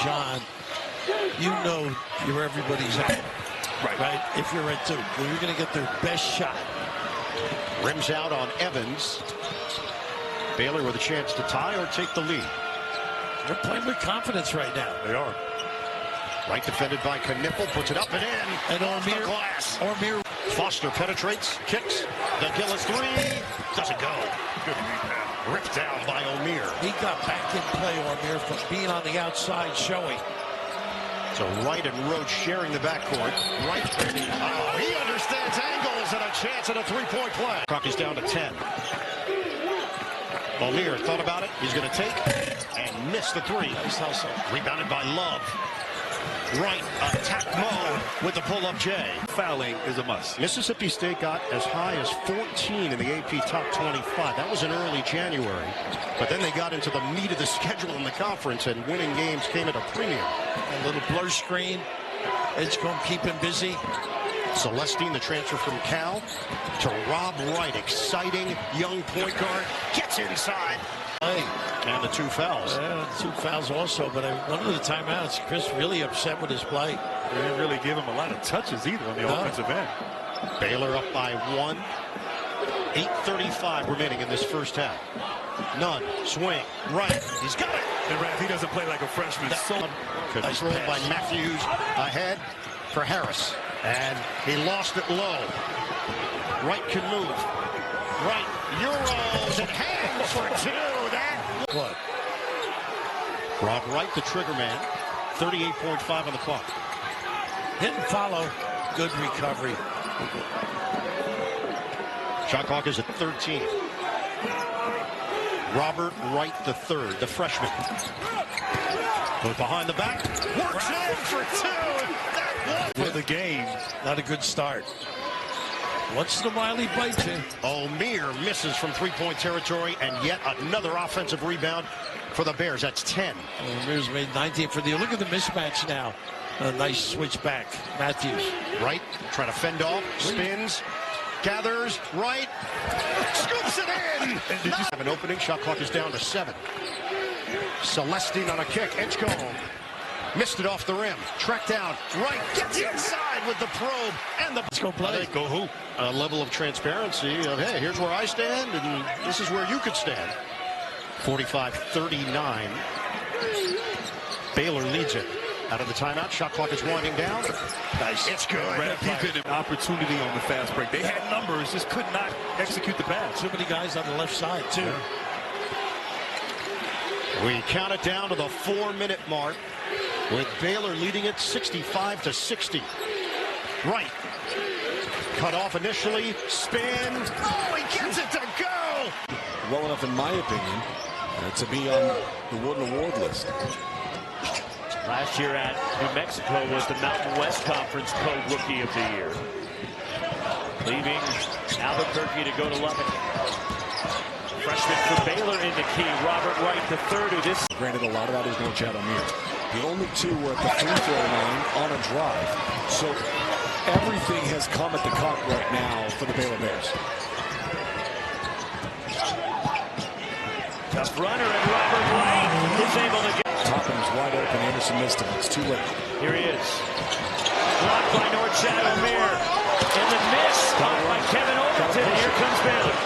John, you know you're everybody's out. Right? If you're at Duke, you're going to get their best shot. Rims out on Evans. Baylor with a chance to tie or take the lead. They're playing with confidence right now. They are. Wright defended by Knippel, puts it up and in. And O'Meara. Glass. O'Meara. Foster penetrates, kicks. The Gillis three. Doesn't go. Good rebound. Ripped down by O'Meara. He got back in play, O'Meara, from being on the outside showing. So Wright and Roach sharing the backcourt. Wright, he understands angles and a chance at a three-point play. Clock is down to 10. O'Meara thought about it. He's going to take and miss the three. Nice hustle. Rebounded by Love. Wright attack Mo with the pull-up J. Fouling is a must. Mississippi State got as high as 14 in the AP Top 25. That was in early January. But then they got into the meat of the schedule in the conference, and winning games came at a premium. A little blur screen. It's going to keep him busy. Celestine, the transfer from Cal, to Rob Wright. Exciting young point guard. Gets inside. Hey. And the two fouls. Two fouls also, but one of the timeouts, Chris really upset with his play. They didn't really give him a lot of touches either on the offensive end. Baylor up by 1. 8:35 remaining in this first half. Nunn, swing, right. He's got it. And Raph, he doesn't play like a freshman. Controlled by Matthews. Ahead for Harris. And he lost it low. Wright can move. Wright, Euros, and hands for two. What? Rob Wright, the trigger man. 38.5 on the clock. Hit and follow. Good recovery. Shot clock is at 13. Robert Wright III, the freshman. Goes behind the back. Works in for two. For the game. Not a good start. Once in a while he bites you. O'Meara misses from three-point territory, and yet another offensive rebound for the Bears. That's 10. O'Meara's made 19 for the. Look at the mismatch now. A nice switch back. Matthews. Wright trying to fend off, spins, gathers, Wright, scoops it in. Did you have an opening? Shot clock is down to 7. Celestine on a kick, Edgecombe. Missed it off the rim. Tracked down. Wright gets inside with the probe and the. Let's go play. Go hoop. A level of transparency of, hey, here's where I stand, and this is where you could stand. 45-39. Baylor leads it. Out of the timeout. Shot clock is winding down. Nice. It's good. He been an opportunity on the fast break. They had numbers, just could not execute the pass. Too many guys on the left side, too. Yeah. We count it down to the 4-minute mark, with Baylor leading it 65-60. Wright. Cut off initially. Spin. Oh, he gets it to go. Well enough, in my opinion, to be on the Wooden Award list. Last year at New Mexico was the Mountain West Conference Co-Rookie of the Year. Leaving Albuquerque to go to Lubbock. Freshman for Baylor in the key, Robert Wright III, who this. Granted, a lot of that is no Chad O'Meara. The only two were at the free throw line on a drive. So everything has come at the cup right now for the Baylor Bears. Tough runner, and Robert Wright is able to get. Topham's wide open. Anderson missed him. It's too late. Here he is. Blocked by North Chad O'Meara. And the miss caught by Kevin Overton. Here comes Baylor.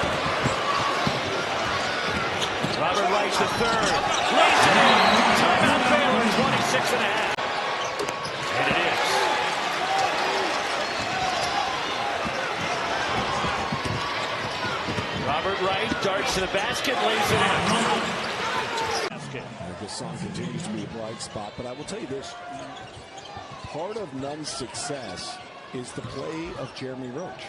Robert Wright III. Lays it in. Timeout Baylor, 26.5. And it is. Robert Wright darts to the basket, lays it in. This song continues to be a bright spot, but I will tell you this. Part of Nunn's success is the play of Jeremy Roach.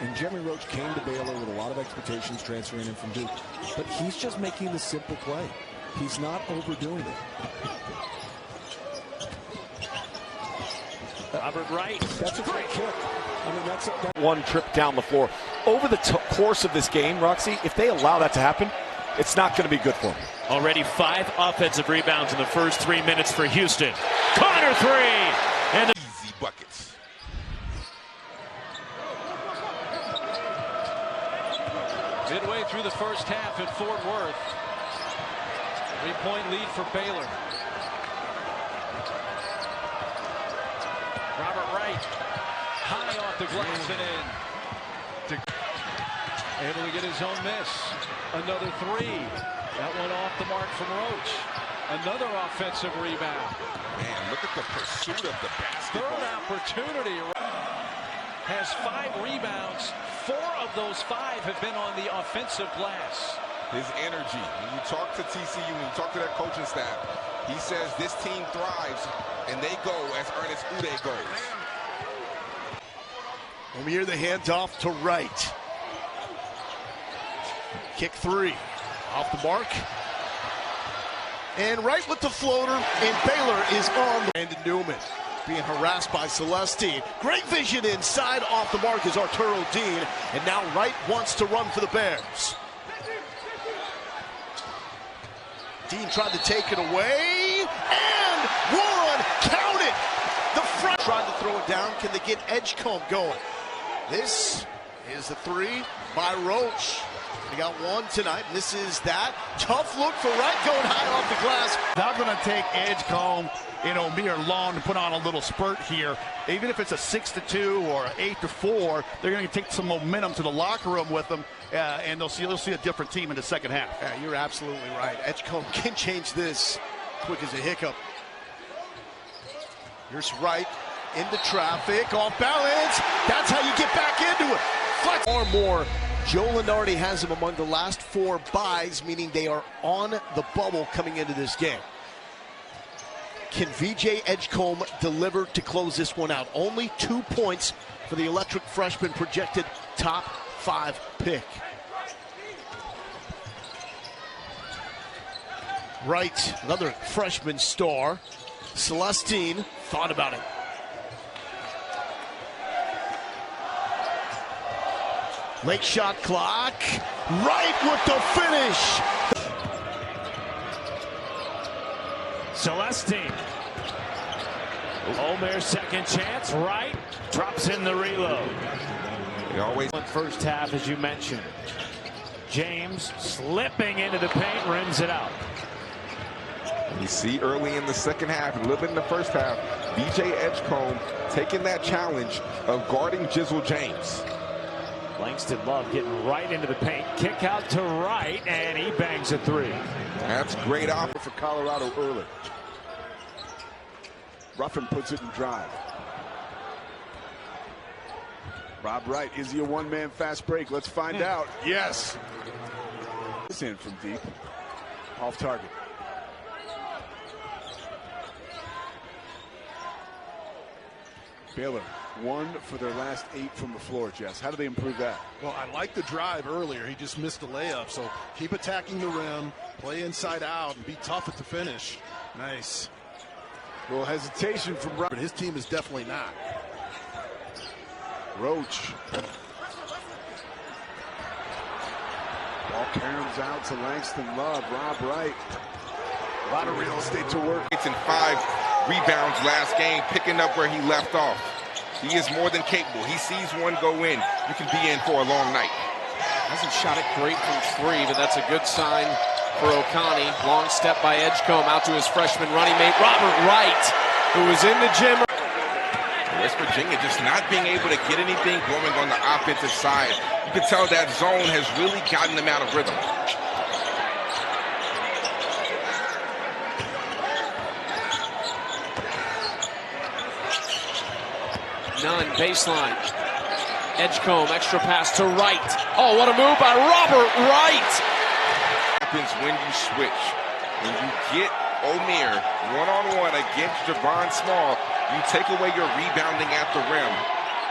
And Jeremy Roach came to Baylor with a lot of expectations transferring in from Duke, but he's just making the simple play. He's not overdoing it. Robert Wright. That's a great kick. I mean, that's one trip down the floor. Over the course of this game, Roxy, if they allow that to happen, it's not going to be good for them. Already 5 offensive rebounds in the first 3 minutes for Houston. Corner 3! And easy buckets. Midway through the first half at Fort Worth. 3-point lead for Baylor. Robert Wright, high off the glass and in. Able to get his own miss. Another three. That one off the mark from Roach. Another offensive rebound. Man, look at the pursuit of the basketball. Third opportunity. Has 5 rebounds. 4 of those 5 have been on the offensive glass. His energy. When you talk to TCU, when you talk to that coaching staff, he says this team thrives and they go as Ernest Ude goes. From here, the handoff to Wright. Kick 3. Off the mark. And Wright with the floater, and Baylor is on. And Newman being harassed by Celestine. Great vision inside. Off the mark is Arturo Dean. And now Wright wants to run for the Bears. Dean tried to take it away. And one. Count it. The front tried to throw it down. Can they get Edgecombe going? This is the 3 by Roach. They got 1 tonight, and this is that. Tough look for Wright going high off the glass. They're going to take Edgecombe, mere long to put on a little spurt here. Even if it's a 6-2 or 8-4, they're going to take some momentum to the locker room with them, and you'll see a different team in the second half. Yeah, you're absolutely right. Edgecombe can change this quick as a hiccup. Here's Wright into traffic, off balance. That's how you get back into it. Flex. Or more. Joe Lunardi has them among the last 4 buys, meaning they are on the bubble coming into this game. Can VJ Edgecombe deliver to close this one out? Only 2 points for the electric freshman, projected top 5 pick. Wright, another freshman star. Celestine thought about it. Late shot clock. Wright with the finish. Celestine. Omer's second chance. Wright drops in the reload. They always First half, as you mentioned. James slipping into the paint, rims it out. You see early in the second half, a little bit in the first half, VJ Edgecombe taking that challenge of guarding Jizzle James. Langston Love getting right into the paint. Kick out to Wright, and he bangs a 3. That's great offer For Colorado early. Ruffin puts it in drive. Rob Wright, is he a one-man fast break? Let's find out. Yes. This in from deep. Off target. Baylor, 1 for their last 8 from the floor, Jess. How do they improve that? Well, I like the drive earlier. He just missed a layup. So keep attacking the rim, play inside out, and be tough at the finish. Nice. A little hesitation from Wright. But his team is definitely not. Roach. Ball caroms out to Langston Love. Rob Wright. A lot of real estate to work. It's in 5 rebounds last game, picking up where he left off. He is more than capable. He sees one go in. You can be in for a long night. Hasn't shot it great from 3, but that's a good sign for Okani. Long step by Edgecombe out to his freshman running mate, Robert Wright, who was in the gym. West Virginia just not being able to get anything going on the offensive side. You can tell that zone has really gotten them out of rhythm. Nunn, baseline. Edgecombe, extra pass to Wright. Oh, what a move by Robert Wright! Happens when you switch. When you get Omer one-on-one against Javon Small, you take away your rebounding at the rim,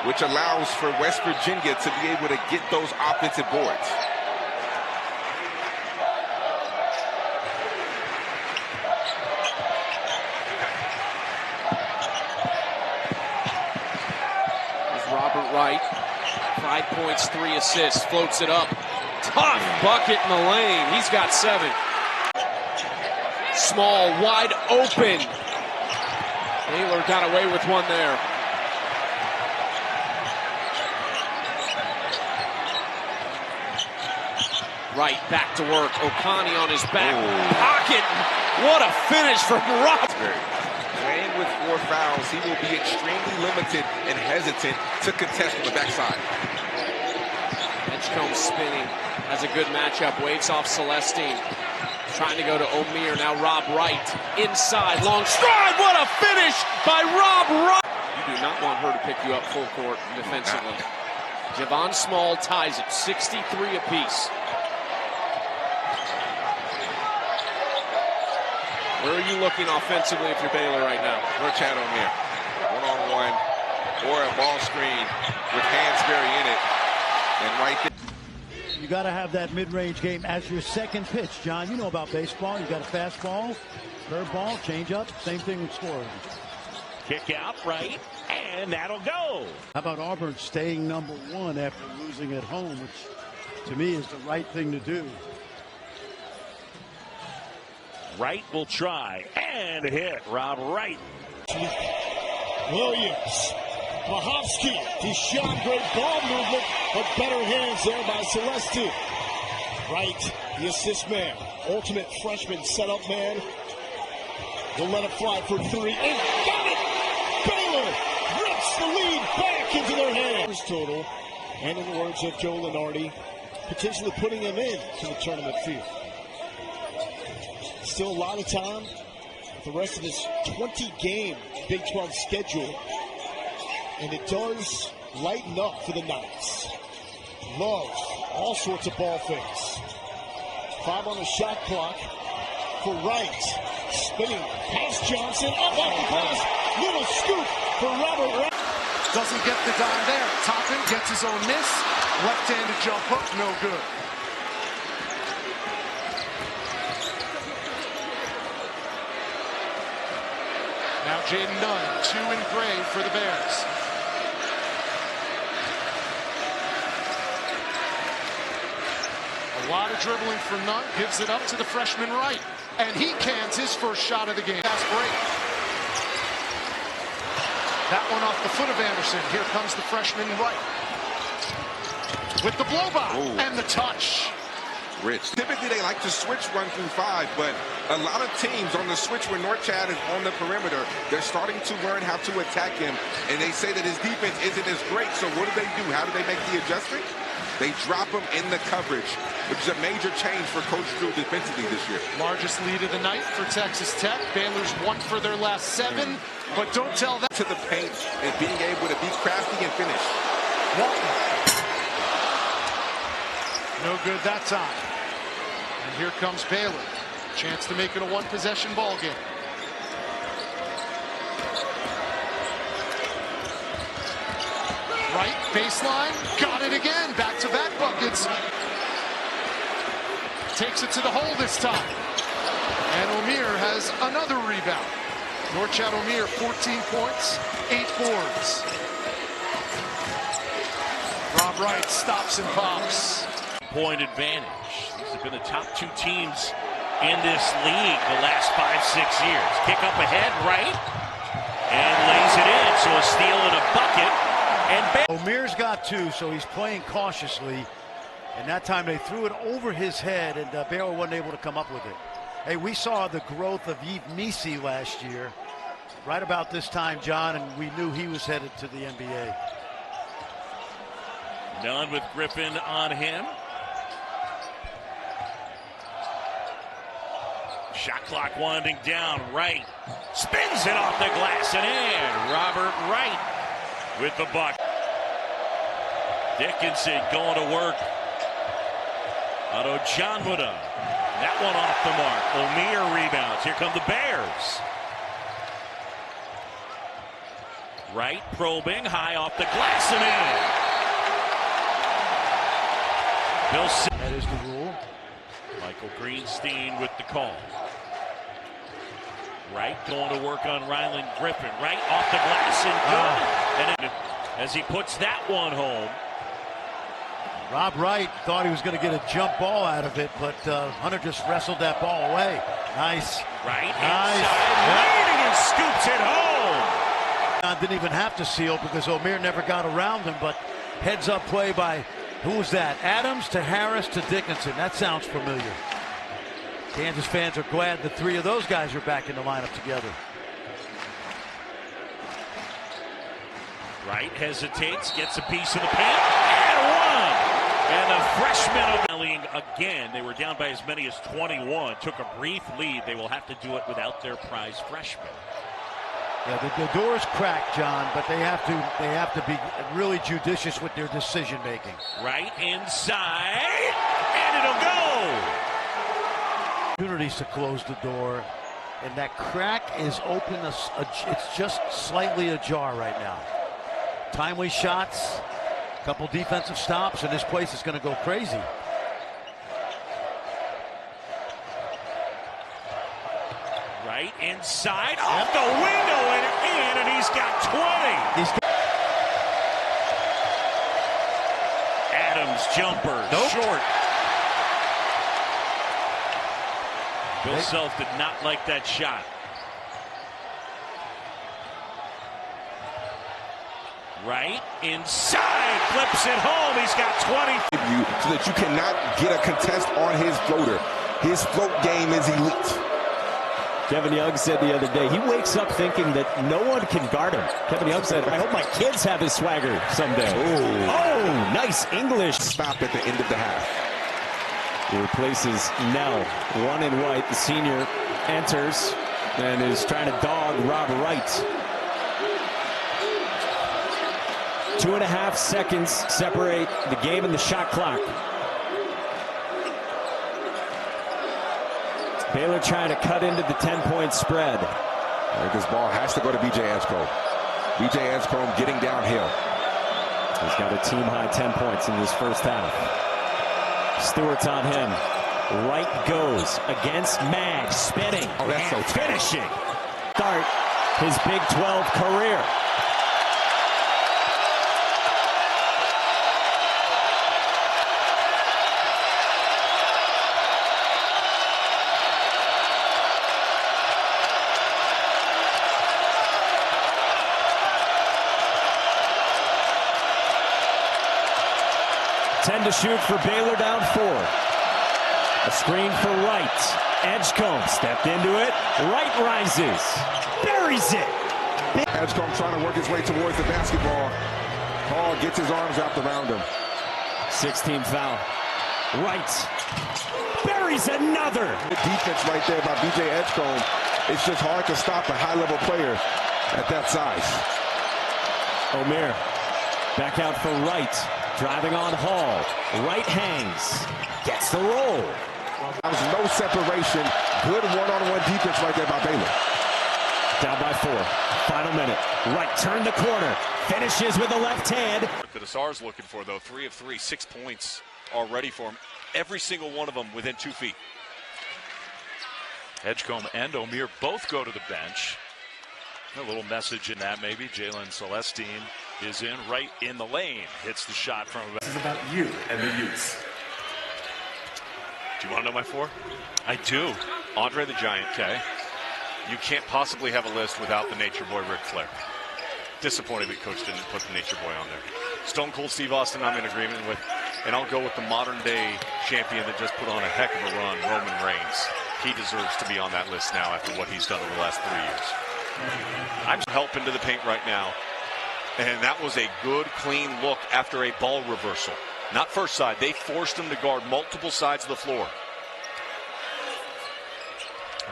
which allows for West Virginia to be able to get those offensive boards. Robert Wright, 5 points, 3 assists, floats it up. Tough bucket in the lane. He's got 7. Small, wide open. Baylor got away with one there. Wright back to work. Okani on his back pocket. What a finish from Robert. Way with 4 fouls, he will be extremely limited and hesitant to contest from the backside. Edgecombe spinning, has a good matchup, waits off Celestine. Trying to go to O'Meara, now Rob Wright. Inside, long stride, what a finish by Rob Wright! You do not want her to pick you up full court defensively. Javon Small ties it, 63 apiece. Where are you looking offensively if you're Baylor right now? Norchad O'Meara, one-on-one or a ball screen with Hansberry in it. And right there. You got to have that mid-range game as your second pitch, John. You know about baseball. You got a fastball, curveball, changeup, same thing with scoring. Kick out right, and that'll go. How about Auburn staying #1 after losing at home, which to me is the right thing to do. Wright will try and hit. Rob Wright. Williams. Mahovsky. He shot, great ball movement, but better hands there by Celestine. Wright, the assist man. Ultimate freshman setup man. He'll let it fly for 3. And got it! Baylor rips the lead back into their hands. Total. And in the words of Joe Lenardi, potentially putting him in to the tournament field. Still a lot of time. The rest of this 20-game Big 12 schedule. And it does lighten up for the Knights. Love all sorts of ball fakes. 5 on the shot clock for Wright. Spinning past Johnson. Up off the glass. Little scoop for Robert Wright. Doesn't get the dime there. Toppin gets his own miss. Left-handed jump hook, no good. Now Jaden Nunn, 2 in gray for the Bears. A lot of dribbling for Nunn, gives it up to the freshman Wright. And he cans his first shot of the game. Fast break. That one off the foot of Anderson. Here comes the freshman Wright. With the blow by and the touch. Rich. Typically, they like to switch 1 through 5, but a lot of teams on the switch when Norchad is on the perimeter, they're starting to learn how to attack him, and they say that his defense isn't as great, so what do? How do they make the adjustment? They drop him in the coverage, which is a major change for Coach Drew defensively this year. Largest lead of the night for Texas Tech. Baylor's won for their last 7, but don't tell that. To the paint and being able to be crafty and finish. Walton. No good that time. And here comes Baylor. Chance to make it a 1-possession ball game. Right, baseline, got it again. Back-to-back buckets. Takes it to the hole this time. And O'Meara has another rebound. Norchad O'Meara, 14 points, 8 boards. Rob Wright stops and pops. Point advantage. These have been the top 2 teams in this league the last 5-6 years. Kick up ahead, Wright, and lays it in. So a steal and a bucket. And O'Meara's got 2, so he's playing cautiously. And that time they threw it over his head, and Baylor wasn't able to come up with it. Hey, we saw the growth of Yves Misi last year, right about this time, John, and we knew he was headed to the NBA. Nunn with Griffin on him. Shot clock winding down. Wright spins it off the glass and in. Robert Wright with the buck. Dickinson going to work. Otto Janbuda. That one off the mark. O'Meara rebounds. Here come the Bears. Wright probing. High off the glass and in. That is the rule. Michael Greenstein with the call. Wright going to work on Ryland Griffin. Wright off the glass and good. And as he puts that one home. Rob Wright thought he was going to get a jump ball out of it, but Hunter just wrestled that ball away. Nice. Right nice. Inside, leading and scoops it home. Didn't even have to seal because O'Meara never got around him, but heads up play by, who was that? Adams to Harris to Dickinson. That sounds familiar. Kansas fans are glad the 3 of those guys are back in the lineup together. Wright hesitates, gets a piece of the paint, and one! And the freshman rallying again. They were down by as many as 21. Took a brief lead. They will have to do it without their prize freshman. Yeah, the door's cracked, John, but they have to be really judicious with their decision making. Right inside, and it'll go. Opportunities to close the door, and that crack is open. It's just slightly ajar right now. Timely shots, a couple defensive stops, and this place is going to go crazy. Right inside, off the window and in, and he's got 20. Adams jumper, short. Bill Self did not like that shot. Right inside, flips it home. He's got 20. So that you cannot get a contest on his floater. His float game is elite. Kevin Young said the other day, he wakes up thinking that no one can guard him. Kevin Young said, I hope my kids have his swagger someday. Ooh. Oh, nice English. Stop at the end of the half. He replaces Nell. One in white. The senior enters and is trying to dog Rob Wright. 2.5 seconds separate the game and the shot clock. Baylor trying to cut into the 10-point spread. I think this ball has to go to B.J. Anscombe. B.J. Anscombe getting downhill. He's got a team-high 10 points in this first half. Stewart's on him. Wright goes against Mag, spinning and finishing. Start his Big 12 career. To shoot for Baylor, down 4. A screen for Wright. Edgecombe stepped into it. Wright rises. Buries it. Edgecombe trying to work his way towards the basketball. Paul gets his arms wrapped around him. 16 foul. Wright buries another. Good defense right there by B.J. Edgecombe. It's just hard to stop a high-level player at that size. Omier back out for Wright. Driving on Hall. Wright hangs. Gets the roll. There was no separation. Good one-on-one defense right there by Baylor. Down by 4. Final minute. Wright turned the corner. Finishes with the left hand. That Asar's looking for, though. 3 of 3. 6 points already for him. Every single one of them within 2 feet. Edgecombe and Omier both go to the bench. A little message in that, maybe. Jalen Celestine is in, right in the lane. Hits the shot from about. This is about you and the youths. Do you want to know my 4? I do. Andre the Giant, okay. You can't possibly have a list without the Nature Boy Ric Flair. Disappointed that Coach didn't put the Nature Boy on there. Stone Cold Steve Austin, I'm in agreement with. And I'll go with the modern-day champion that just put on a heck of a run, Roman Reigns. He deserves to be on that list now after what he's done over the last 3 years. I'm helping to the paint right now. And that was a good, clean look after a ball reversal. Not first side. They forced him to guard multiple sides of the floor.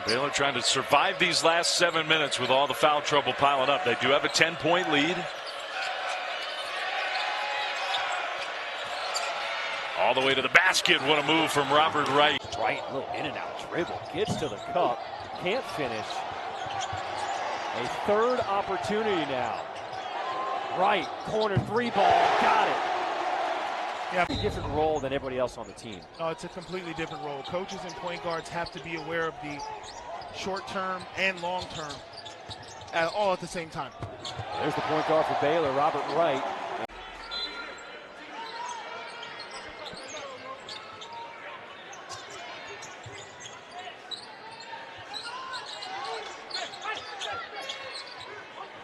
Baylor trying to survive these last 7 minutes with all the foul trouble piling up. They do have a 10-point lead. All the way to the basket. What a move from Robert Wright. Wright, a little in and out dribble. Gets to the cup. Can't finish. A third opportunity now. Wright, corner 3 ball. Got it. Yeah, a different role than everybody else on the team. No, it's a completely different role. Coaches and point guards have to be aware of the short-term and long-term all at the same time. There's the point guard for Baylor, Robert Wright.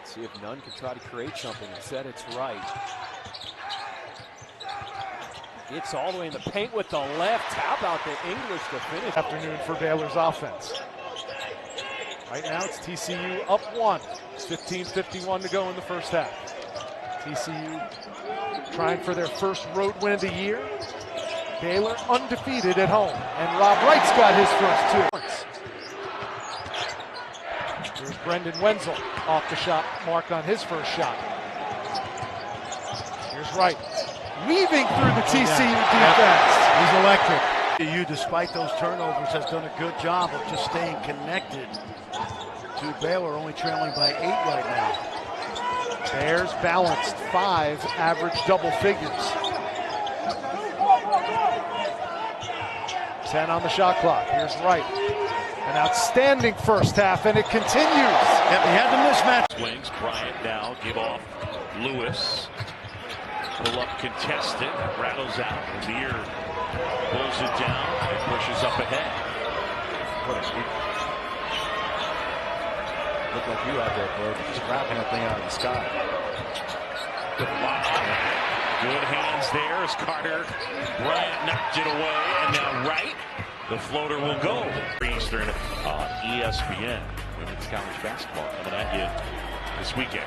See if Nunn can try to create something. Instead, it's Wright. It's all the way in the paint with the left. How about the English to finish? Afternoon for Baylor's offense. Right now, it's TCU up 1. It's 15:51 to go in the first half. TCU trying for their first road win of the year. Baylor undefeated at home. And Rob Wright's got his first 2 points. Here's Brendan Wenzel off the shot mark on his first shot. Here's Wright weaving through the TCU defense. He's electric. TCU, despite those turnovers, has done a good job of just staying connected to Baylor, only trailing by 8 right now. Bears balanced 5 average double figures. 10 on the shot clock. Here's Wright. An outstanding first half, and it continues. Yep, he had the mismatch. Swings, Bryant now, give off Lewis. Pull up contested, rattles out. Amir pulls it down and pushes up ahead. Look like you out there, bro. Just grabbing that thing out of the sky. Good hands there as Carter Bryant knocked it away, and now Wright. The floater will go. Eastern on ESPN. Women's college basketball coming at you this weekend.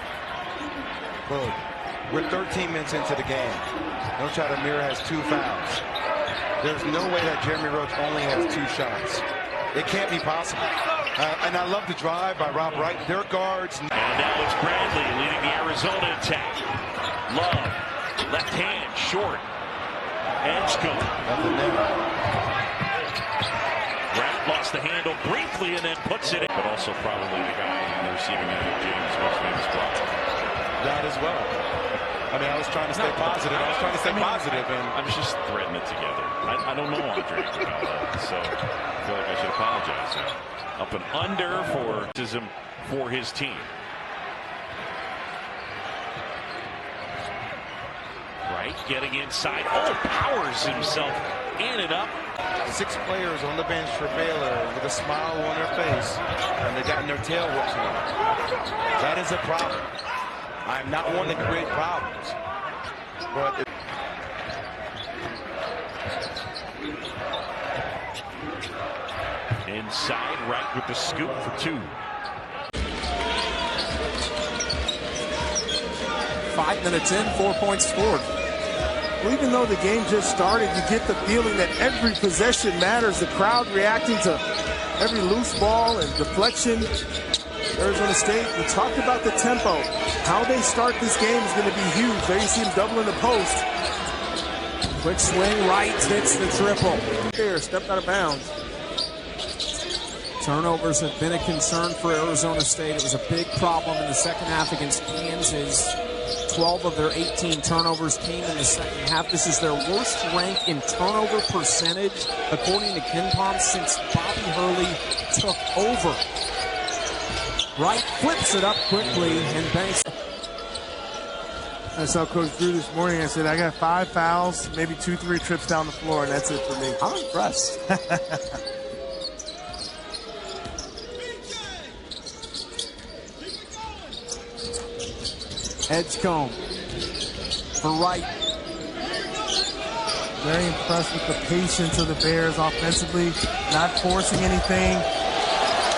Boom. We're 13 minutes into the game. No shot. Amir has 2 fouls. There's no way that Jeremy Roach only has 2 shots. It can't be possible. And I love the drive by Rob Wright. Their guards. And now it's Bradley leading the Arizona attack. Love, left hand, short. Edgecombe. Nothing there. Wright lost the handle briefly and then puts it in. But also probably the guy in the receiving end of James' most famous block. That as well. I mean, I was trying to stay positive. And I'm just threading it together. I don't know Andre Iguodala, so I feel like I should apologize. Up and under for his team. Wright getting inside. Oh, powers himself in and up. 6 players on the bench for Baylor with a smile on their face, and they got their tail whipped to them. That is a problem. I'm not one to create problems, but inside, Wright with the scoop for 2. 5 minutes in, 4 points scored. Well, even though the game just started, you get the feeling that every possession matters. The crowd reacting to every loose ball and deflection. Arizona State, we talked about the tempo. How they start this game is going to be huge. There you see him doubling the post. Quick swing, Wright hits the triple. There, stepped out of bounds. Turnovers have been a concern for Arizona State. It was a big problem in the second half against Kansas. 12 of their 18 turnovers came in the second half. This is their worst rank in turnover percentage, according to KenPom, since Bobby Hurley took over. Wright flips it up quickly and banks. I saw Coach Drew this morning. I said, I got 5 fouls, maybe 2-3 trips down the floor, and that's it for me. I'm impressed. Edgecombe for Wright. Very impressed with the patience of the Bears offensively, not forcing anything.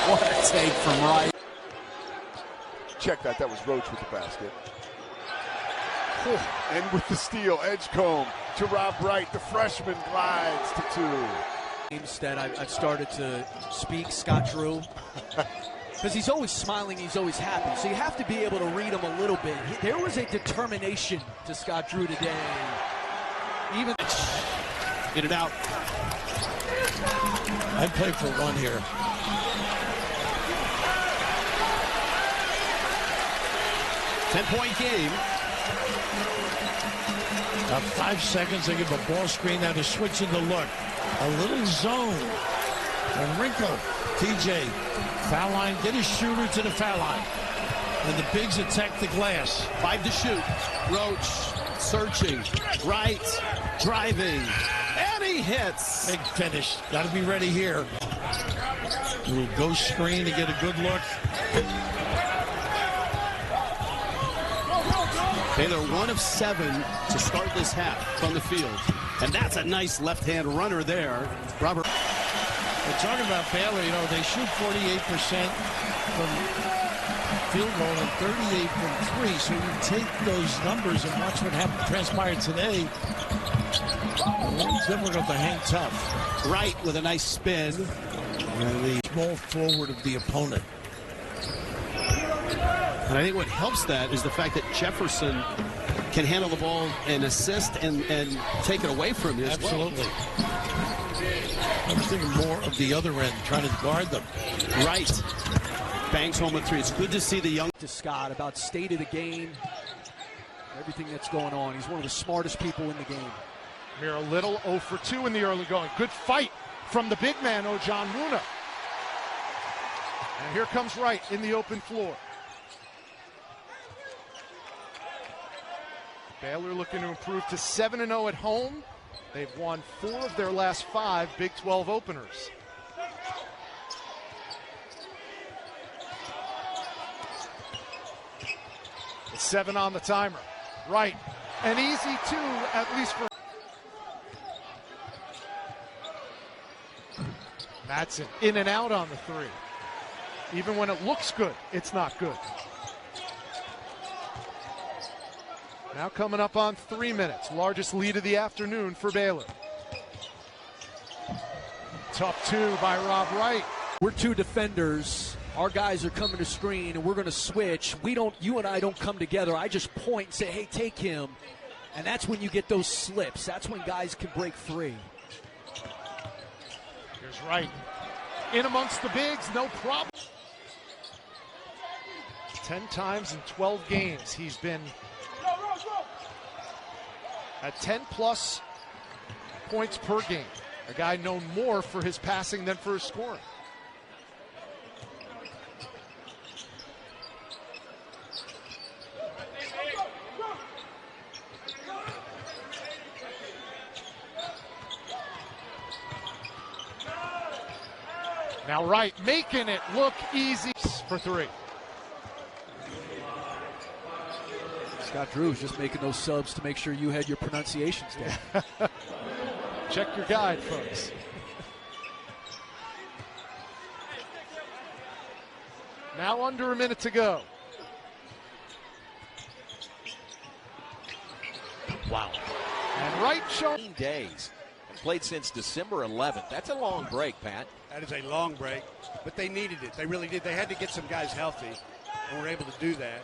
What a take from Wright. Check that. That was Roach with the basket. And with the steal, Edgecombe to Rob Wright. The freshman glides to 2. Instead, I've started to speak Scott Drew. Because he's always smiling, he's always happy. So you have to be able to read him a little bit. There was a determination to Scott Drew today. Even in and out. I'd play for 1 here. Ten-point game. About 5 seconds, they give a ball screen. Now to switch in the look. A little zone. A wrinkle. TJ, foul line, get his shooter to the foul line. And the bigs attack the glass. 5 to shoot. Roach searching. Wright driving. And he hits. Big finish. Got to be ready here. Little ghost screen to get a good look. Baylor 1 of 7 to start this half from the field. And that's a nice left-hand runner there. Robert. We're talking about Baylor, you know, they shoot 48% from field goal and 38 from 3. So you take those numbers and watch what happened, transpired today. A little difficult to hang tough. Wright with a nice spin. And the small forward of the opponent. And I think what helps that is the fact that Jefferson can handle the ball and assist and take it away from you as well. Absolutely. I was thinking more of the other end, trying to guard them. Wright bangs home a 3. It's good to see the young. To Scott about state of the game, everything that's going on. He's one of the smartest people in the game. Mir Little 0 for 2 in the early going. Good fight from the big man, Ojan Wuna. And here comes Wright in the open floor. Baylor looking to improve to 7-0 at home. They've won 4 of their last 5 Big 12 openers. It's 7 on the timer. Wright, an easy 2, at least for Madsen. In and out on the 3. Even when it looks good, it's not good. Now coming up on 3 minutes. Largest lead of the afternoon for Baylor. Tough 2 by Rob Wright. We're 2 defenders. Our guys are coming to screen, and we're going to switch. You and I don't come together. I just point and say, hey, take him. And that's when you get those slips. That's when guys can break free. Here's Wright. In amongst the bigs, no problem. 10 times in 12 games he's been at 10-plus points per game. A guy known more for his passing than for his scoring. Now Wright making it look easy for 3. Scott Drew was just making those subs to make sure you had your pronunciations down. Check your guide, folks. Now under a minute to go. Wow. And Wright showing days. Played since December 11th. That's a long break, Pat. That is a long break, but they needed it. They really did. They had to get some guys healthy, and were able to do that.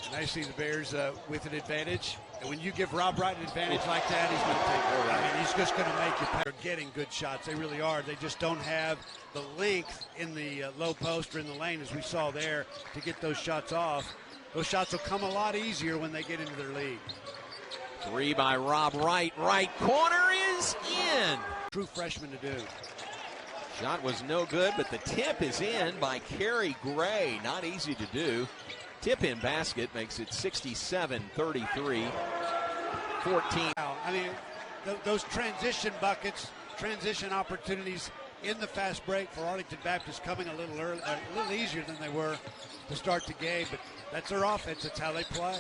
And I see the Bears with an advantage. And when you give Rob Wright an advantage like that, he's going to take it. I mean, he's just going to make you pay. They're getting good shots. They really are. They just don't have the length in the low post or in the lane, as we saw there, to get those shots off. Those shots will come a lot easier when they get into their lead. 3 by Rob Wright. Right corner is in. True freshman to do. Shot was no good, but the tip is in by Kerry Gray. Not easy to do. Tip in basket makes it 67-33. 14. I mean, those transition buckets, transition opportunities in the fast break for Arlington Baptist coming a little early, a little easier than they were to start the game. But that's their offense. That's how they play.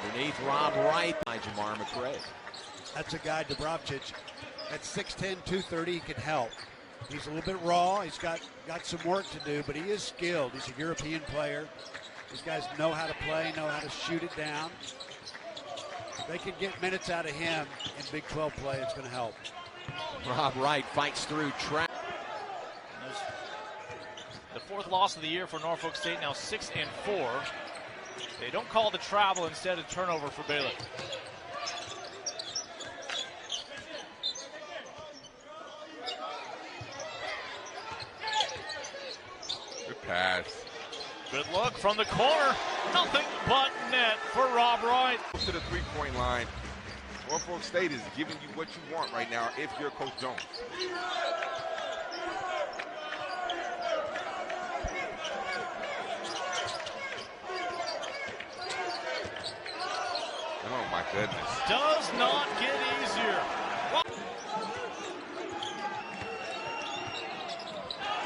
Underneath Rob Wright by Jamar McRae. That's a guy, Dubrovcic, at 6'10", 230, he can help. He's a little bit raw. He's got some work to do, but he is skilled. He's a European player. These guys know how to play, know how to shoot it down. If they can get minutes out of him in Big 12 play, it's going to help. Rob Wright fights through trap. The 4th loss of the year for Norfolk State, now 6-4. They don't call the travel, instead of turnover for Baylor. Good pass. Good look from the corner. Nothing but net for Rob Wright. To the three-point line. Norfolk State is giving you what you want right now if you're Coach Jones. Oh my goodness. Does not get easier.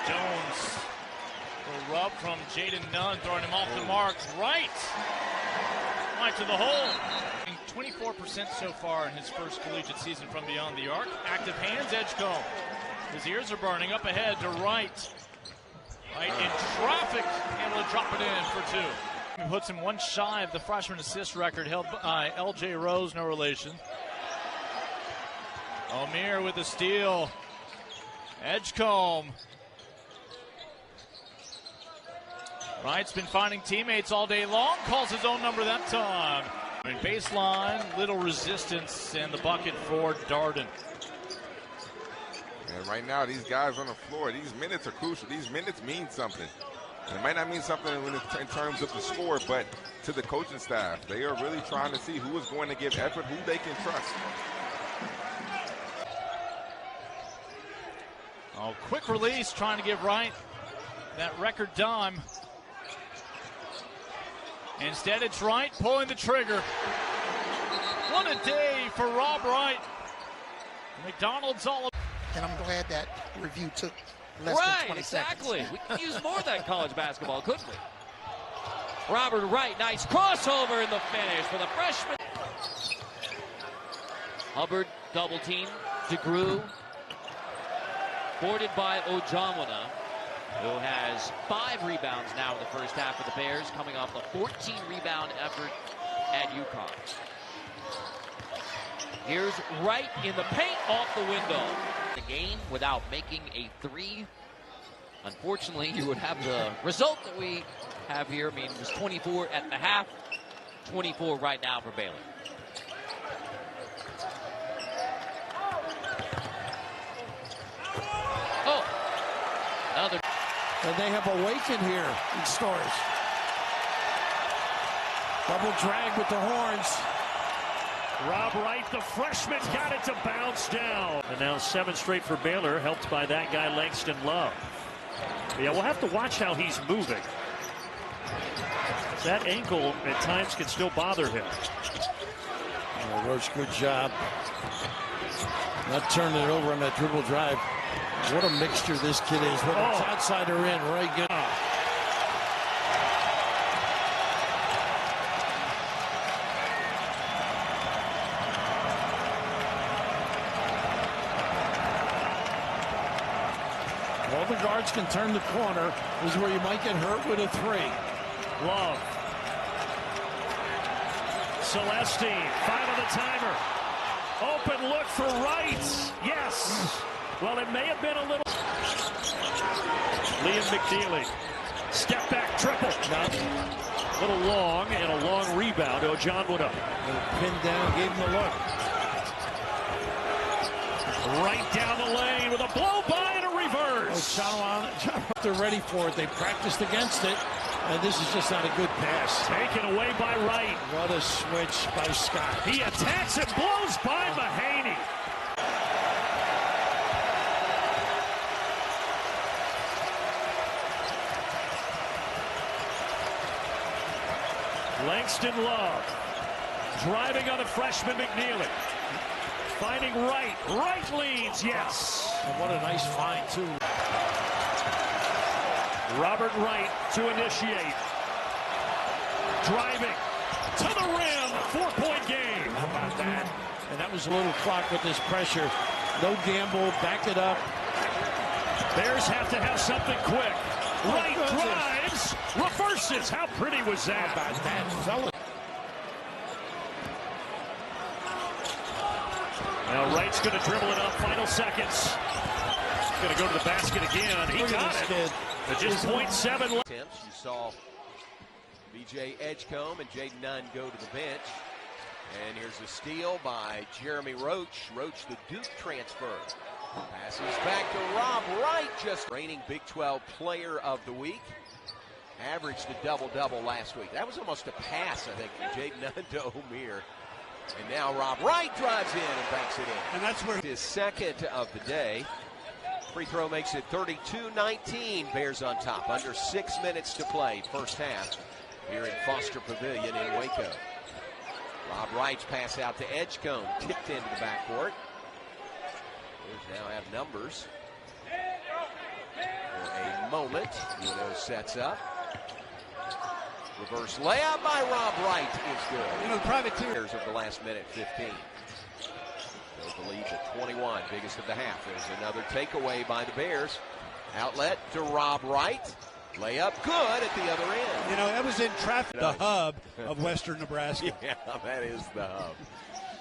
Jones. A rub from Jaden Nunn, throwing him off the mark. Right to the hole. 24% so far in his first collegiate season from beyond the arc. Active hands, Edgecombe. His ears are burning. Up ahead to Wright. Wright in traffic, able to drop it in for two. He puts him one shy of the freshman assist record held by L.J. Rose, no relation. O'Meara with the steal. Edgecombe. Wright's been finding teammates all day long. Calls his own number that time. Baseline, little resistance, and the bucket for Darden. And right now, these guys on the floor, these minutes are crucial. These minutes mean something. It might not mean something in terms of the score, but to the coaching staff, they are really trying to see who is going to give effort, who they can trust. Oh, quick release, trying to give Wright that record dime. Instead, it's Wright pulling the trigger. What a day for Rob Wright. McDonald's all. And I'm glad that review took less than 20 exactly. seconds. We could use more of that in college basketball, couldn't we? Robert Wright, nice crossover in the finish for the freshman. Hubbard double team. DeGrew boarded by Ojamwana, who has 5 rebounds now in the first half for the Bears, coming off the 14-rebound effort at UConn. Here's Wright in the paint off the window. The game without making a 3. Unfortunately, you would have the result that we have here. I mean, it was 24 at the half, 24 right now for Baylor. Oh, another. And they have awakened here in Stores. Double drag with the horns. Rob Wright, the freshman, got it to bounce down. And now 7 straight for Baylor, helped by that guy Langston Love. Yeah, we'll have to watch how he's moving. That ankle at times can still bother him. Oh, Roach, good job. Not turning it over on that dribble drive. What a mixture this kid is. Whether it's outside or in, right good. All the guards can turn the corner. This is where you might get hurt with a 3. Love. Celestine, 5 on the timer. Open look for Wright. Yes. Well, it may have been a little. Liam McNeely. Step back triple. A little long and a long rebound. Ojamwana. Pinned down, gave him the look. Right down the lane with a blow by and a reverse. They're ready for it. They practiced against it. And this is just not a good pass. Taken away by Wright. What a switch by Scott. He attacks and blows by Mahaney. Langston Love driving on the freshman McNeely. Finding Wright. Wright leads, yes. And what a nice find, too. Robert Wright to initiate. Driving to the rim. 4-point game. How about that? And that was a little clock with this pressure. No gamble. Back it up. Bears have to have something quick. Wright drives. Reverses. How pretty was that? How about that, fella? Now Wright's going to dribble it up. Final seconds. Going to go to the basket again. He got it. At just 0.7 left. You saw B.J. Edgecombe and Jaden Nunn go to the bench. And here's a steal by Jeremy Roach. Roach, the Duke transfer. Passes back to Rob Wright, just reigning Big 12 Player of the Week. Averaged a double-double last week. That was almost a pass, I think, from Jaden Nunn to O'Meara. And now Rob Wright drives in and banks it in. And that's where his second of the day. Free throw makes it 32-19. Bears on top. Under 6 minutes to play, first half, here in Foster Pavilion in Waco. Rob Wright's pass out to Edgecombe, tipped into the backcourt. Bears now have numbers. For a moment, Uno sets up. Reverse layup by Rob Wright is good. You know, the privateers of the last minute 15. The lead to 21, biggest of the half. There's another takeaway by the Bears. Outlet to Rob Wright. Layup good at the other end. You know, that was in traffic. The hub of Western Nebraska. Yeah, that is the hub.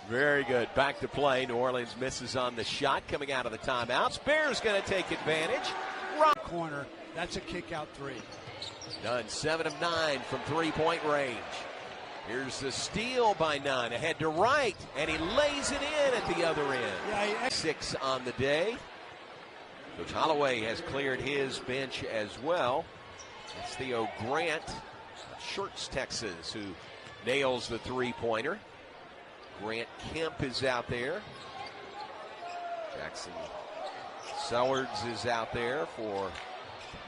Very good. Back to play. New Orleans misses on the shot coming out of the timeouts. Bears going to take advantage. Corner. That's a kick out three. Nunn 7 of 9 from three-point range. Here's the steal by Nunn. Ahead to Wright, and he lays it in at the other end. Yeah, 6 on the day. Coach Holloway has cleared his bench as well. That's Theo Grant, Shorts, Texas, who nails the three-pointer. Grant Kemp is out there. Jackson Sellards is out there for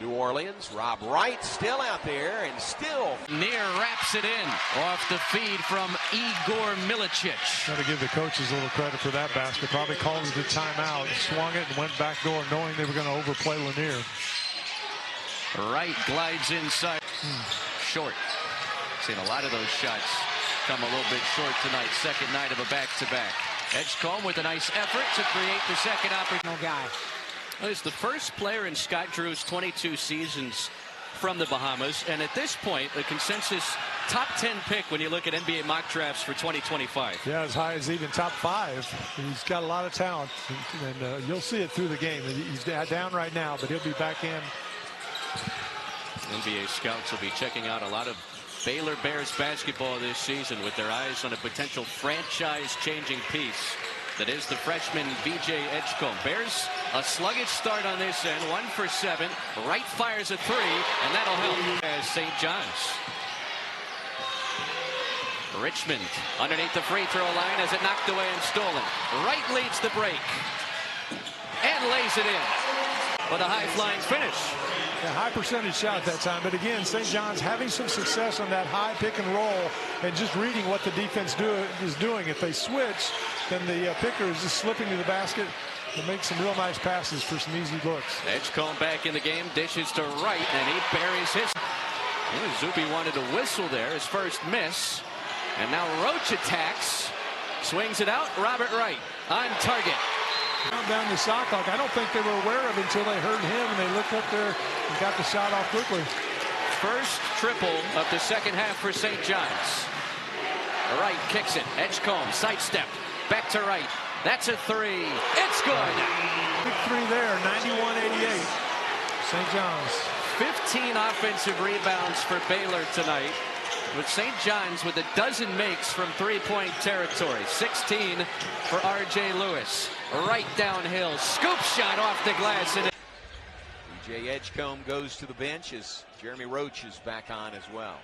New Orleans. Rob Wright still out there and still. Near wraps it in off the feed from Igor Milicic. Got to give the coaches a little credit for that basket. Probably called it a timeout, swung it and went back door knowing they were going to overplay Lanier. Wright glides inside. Short. Seen a lot of those shots come a little bit short tonight. Second night of a back-to-back. Edgecombe with a nice effort to create the second opportunity. Guy. Well, he's the first player in Scott Drew's 22 seasons from the Bahamas, and at this point, the consensus top 10 pick when you look at NBA mock drafts for 2025. Yeah, as high as even top 5. He's got a lot of talent, and you'll see it through the game. He's down right now, but he'll be back in. NBA scouts will be checking out a lot of Baylor Bears basketball this season with their eyes on a potential franchise-changing piece that is the freshman B.J. Edgecombe. Bears a sluggish start on this end, 1 for 7. Wright fires a 3, and that'll help as St. John's. Richmond underneath the free throw line as it knocked away and stolen. Wright leads the break and lays it in with a high-flying finish. A high percentage shot that time, but again, St. John's having some success on that high pick and roll and just reading what the defense is doing. If they switch, then the picker is just slipping to the basket and makes some real nice passes for some easy looks. Edgecombe back in the game, dishes to Wright, and he buries his. Zupi wanted to whistle there, his first miss. And now Roach attacks, swings it out. Robert Wright on target. Down the shot clock. I don't think they were aware of it until they heard him and they looked up there and got the shot off quickly. First triple of the second half for St. John's. Wright kicks it. Edgecombe sidestep. Back to Wright. That's a 3. It's good. Big 3 there. 91-88. St. John's. 15 offensive rebounds for Baylor tonight, with St. John's with a dozen makes from three-point territory. 16 for R.J. Lewis. Right downhill, scoop shot off the glass. And B.J. Edgecombe goes to the bench as Jeremy Roach is back on as well.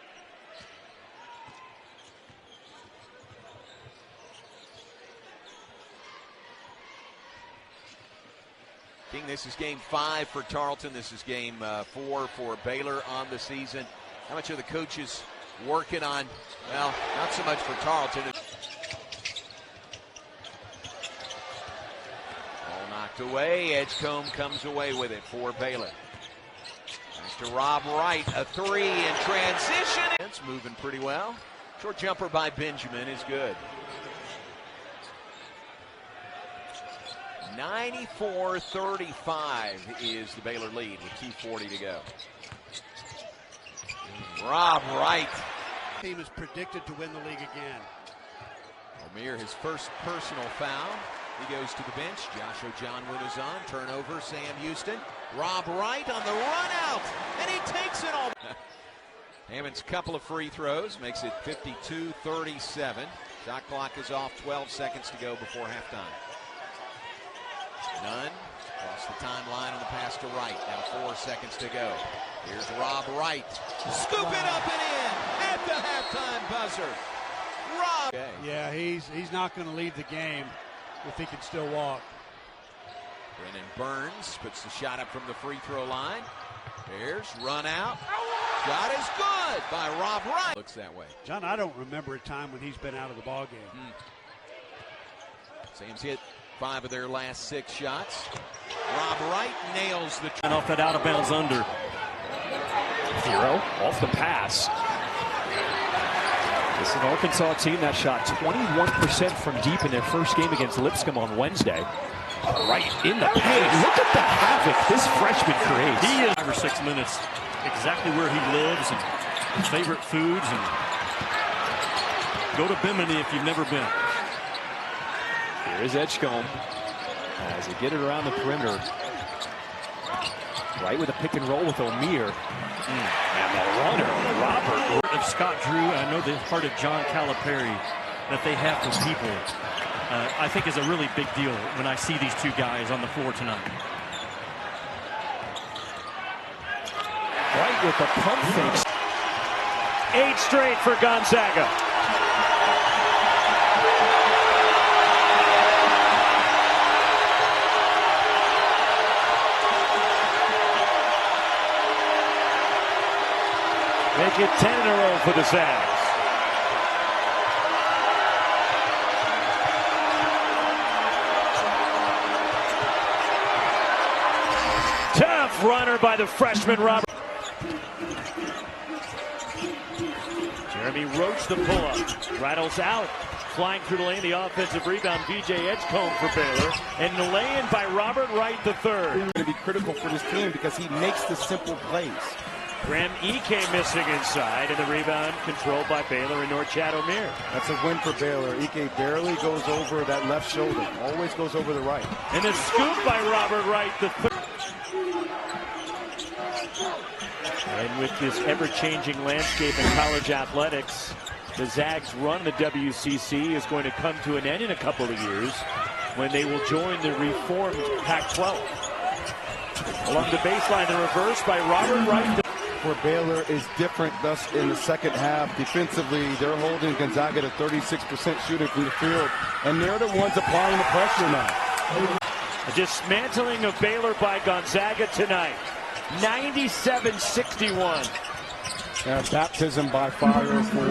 King, this is game 5 for Tarleton. This is game 4 for Baylor on the season. How much are the coaches working on? Well, not so much for Tarleton. Ball knocked away. Edgecombe comes away with it for Baylor. Back to Rob Wright. A 3 in transition. It's moving pretty well. Short jumper by Benjamin is good. 94-35 is the Baylor lead with 2:40 to go. Rob Wright. Team is predicted to win the league again. O'Meara, his first personal foul. He goes to the bench. Joshua John is on. Turnover, Sam Houston. Rob Wright on the run out, and he takes it all. Hammond's couple of free throws makes it 52-37. Shot clock is off, 12 seconds to go before halftime. Nunn across the timeline on the pass to Wright. Now 4 seconds to go. Here's Rob Wright. Scoop it up and in at the halftime buzzer. Rob. Okay. Yeah, he's not going to leave the game if he can still walk. Brennan Burns puts the shot up from the free throw line. Bears run out. Shot is good by Rob Wright. Looks that way. John, I don't remember a time when he's been out of the ball game. Sam's hit 5 of their last 6 shots. Rob Wright nails the. And off that out of bounds under. Hero off the pass. This is an Arkansas team that shot 21% from deep in their first game against Lipscomb on Wednesday. Right in the paint. Look at the havoc this freshman creates. He is 5 or 6 minutes, exactly where he lives and his favorite foods. And go to Bimini if you've never been. Here is Edgecombe as they get it around the perimeter. Right with a pick and roll with O'Meara. And the runner, Robert. Of Scott Drew, I know the heart of John Calipari that they have for people, I think is a really big deal when I see these two guys on the floor tonight. Wright with the pump fakes. 8 straight for Gonzaga. Make it 10 in a row for the Zags. Tough runner by the freshman Robert. Jeremy Roach the pull-up. Rattles out. Flying through the lane, the offensive rebound. VJ Edgecombe for Baylor. And the lay-in by Robert Wright III. Going to be critical for this team because he makes the simple plays. Graham Ike missing inside, and the rebound controlled by Baylor and Norchad O'Meara. That's a win for Baylor. Ike barely goes over that left shoulder. Always goes over the right. And a scoop by Robert Wright III. And with this ever-changing landscape in college athletics, the Zags' run the WCC is going to come to an end in a couple of years when they will join the reformed Pac-12. Along the baseline, the reverse by Robert Wright. For Baylor is different thus in the second half. Defensively, they're holding Gonzaga to 36% shooting from the field, and they're the ones applying the pressure now. A dismantling of Baylor by Gonzaga tonight. 97-61. Baptism by fire for